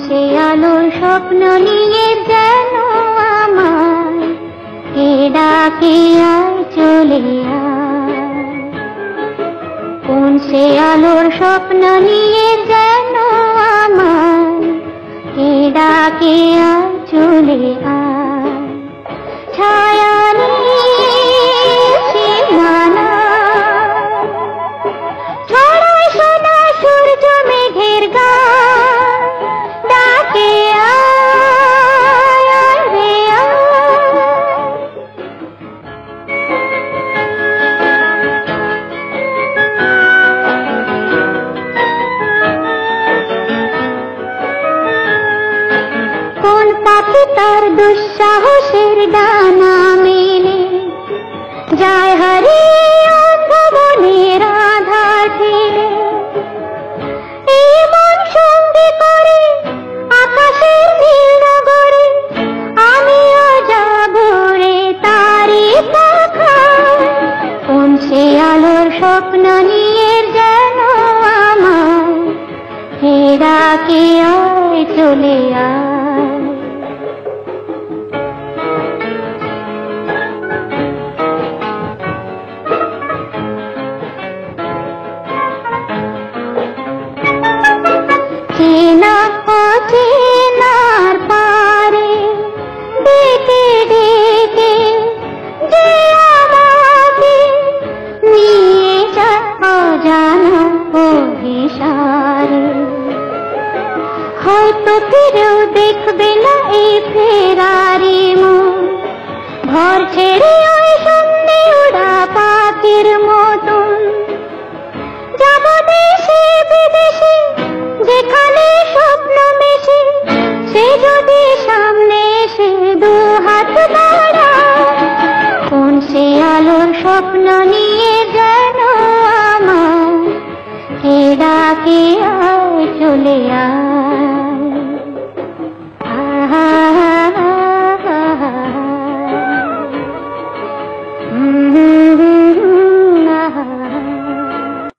সে আলোর স্বপ্ন নিয়ে যেন আমায় কে ডাকে আয় চলে আয়। কোন সে আলোর স্বপ্ন নিয়ে যেন আমায় কে ডাকে আয় চলে আয়। ছায়া সীমানা ছড়ায় সোনা সূর্য মেঘের গান, ডাকে আয় রে কোন পাখি তার দুঃসাহসের ডানা মেলে যায় হারিয়ে অন্ধবনের আধার ঠেলে। এই মন সঙ্গে করে আকাশের নীল নগরে, আমিও যাব রে তারি পাখায়। কোন সে আলোর স্বপ্ন নিয়ে যেন আমায় কে ডাকে আয় চলে আয়। চেনা অচেনার পারে ডেকে ডেকে যে আমাকে নিয়ে যায় অজানা অভিসারে। হয়তো ফিরেও দেখবে না এই ফেরারি মন, ঘর ছেড়ে ওই শূন্যে ওড়া পাখির মতন। যাব দেশে বিদেশে যেখানে স্বপ্ন মেশে, সে যদি সামনে এসে দু হাত বাড়ায়। কোন সে আলোর স্বপ্ন নিয়ে যেন আমায় কে ডাকে আয় চলে আয়।